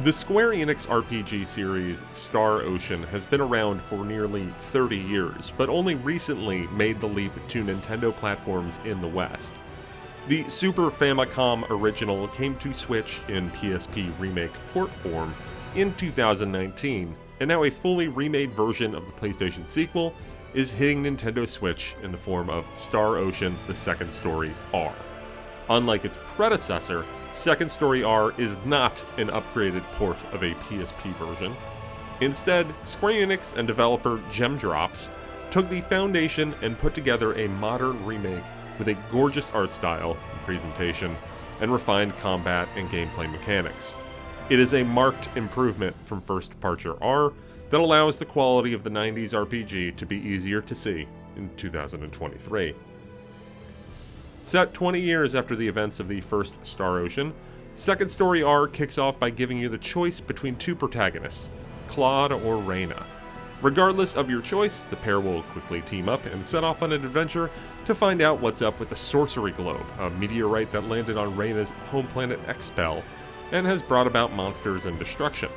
The Square Enix RPG series Star Ocean has been around for nearly 30 years, but only recently made the leap to Nintendo platforms in the West. The Super Famicom original came to Switch in PSP remake port form in 2019, and now a fully remade version of the PlayStation sequel is hitting Nintendo Switch in the form of Star Ocean: The Second Story R. Unlike its predecessor, Second Story R is not an upgraded port of a PSP version. Instead, Square Enix and developer Gemdrops took the foundation and put together a modern remake with a gorgeous art style and presentation, and refined combat and gameplay mechanics. It is a marked improvement from First Departure R that allows the quality of the 90s RPG to be easier to see in 2023. Set 20 years after the events of the first Star Ocean, Second Story R kicks off by giving you the choice between two protagonists, Claude or Reyna. Regardless of your choice, the pair will quickly team up and set off on an adventure to find out what's up with the Sorcery Globe, a meteorite that landed on Reyna's home planet Expel and has brought about monsters and destruction.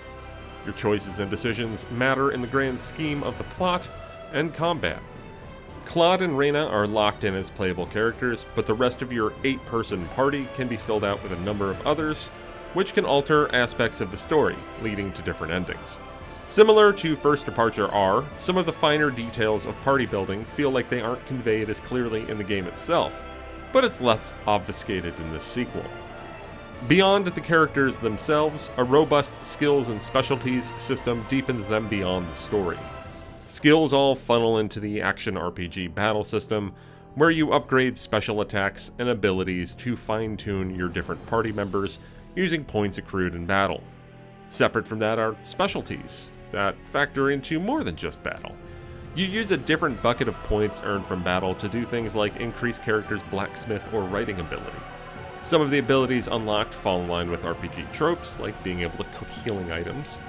Your choices and decisions matter in the grand scheme of the plot and combat. Claude and Reyna are locked in as playable characters, but the rest of your 8-person party can be filled out with a number of others, which can alter aspects of the story, leading to different endings. Similar to First Departure R, some of the finer details of party building feel like they aren't conveyed as clearly in the game itself, but it's less obfuscated in this sequel. Beyond the characters themselves, a robust skills and specialties system deepens them beyond the story. Skills all funnel into the action RPG battle system, where you upgrade special attacks and abilities to fine-tune your different party members using points accrued in battle. Separate from that are specialties that factor into more than just battle. You use a different bucket of points earned from battle to do things like increase characters' blacksmith or writing ability. Some of the abilities unlocked fall in line with RPG tropes, like being able to cook healing items,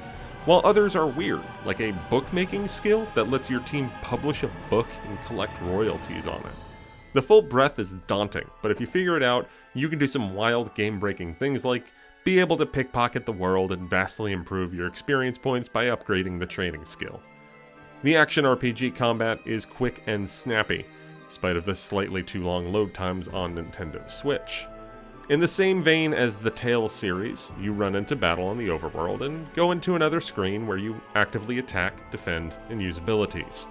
while others are weird, like a bookmaking skill that lets your team publish a book and collect royalties on it. The full breadth is daunting, but if you figure it out, you can do some wild game-breaking things like be able to pickpocket the world and vastly improve your experience points by upgrading the training skill. The action RPG combat is quick and snappy, in spite of the slightly too long load times on Nintendo Switch. In the same vein as the Tales series, you run into battle on the overworld and go into another screen where you actively attack, defend, and use abilities.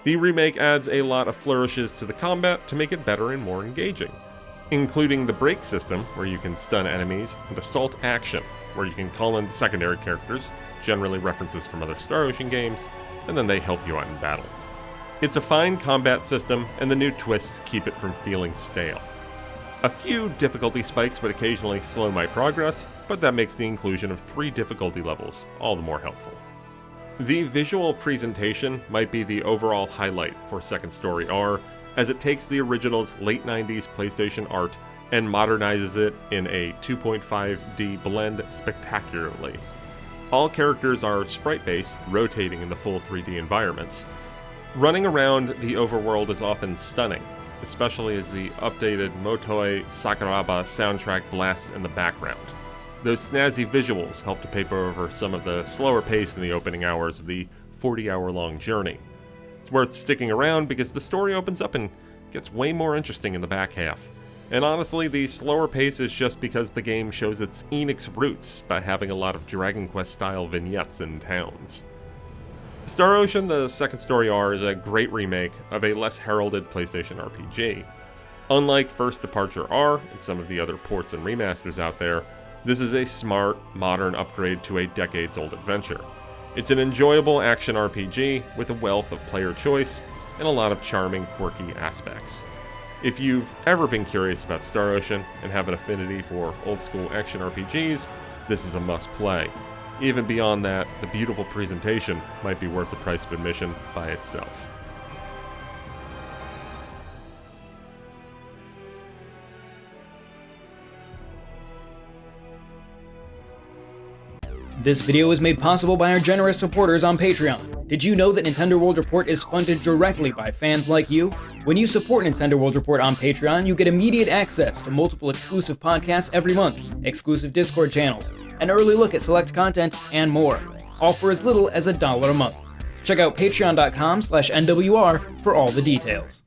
The remake adds a lot of flourishes to the combat to make it better and more engaging, including the break system, where you can stun enemies, and assault action, where you can call in secondary characters, generally references from other Star Ocean games, and then they help you out in battle. It's a fine combat system, and the new twists keep it from feeling stale. A few difficulty spikes would occasionally slow my progress, but that makes the inclusion of 3 difficulty levels all the more helpful. The visual presentation might be the overall highlight for Second Story R, as it takes the original's late 90s PlayStation art and modernizes it in a 2.5D blend spectacularly. All characters are sprite-based, rotating in the full 3D environments. Running around the overworld is often stunning, especially as the updated Motoi Sakuraba soundtrack blasts in the background. Those snazzy visuals help to paper over some of the slower pace in the opening hours of the 40-hour-long journey. It's worth sticking around because the story opens up and gets way more interesting in the back half. And honestly, the slower pace is just because the game shows its Enix roots by having a lot of Dragon Quest-style vignettes in towns. Star Ocean: The Second Story R is a great remake of a less heralded PlayStation RPG. Unlike First Departure R and some of the other ports and remasters out there, this is a smart, modern upgrade to a decades-old adventure. It's an enjoyable action RPG with a wealth of player choice and a lot of charming, quirky aspects. If you've ever been curious about Star Ocean and have an affinity for old-school action RPGs, this is a must-play. Even beyond that, the beautiful presentation might be worth the price of admission by itself. This video was made possible by our generous supporters on Patreon. Did you know that Nintendo World Report is funded directly by fans like you? When you support Nintendo World Report on Patreon, you get immediate access to multiple exclusive podcasts every month, exclusive Discord channels, an early look at select content, and more, all for as little as $1 a month. Check out patreon.com/NWR for all the details.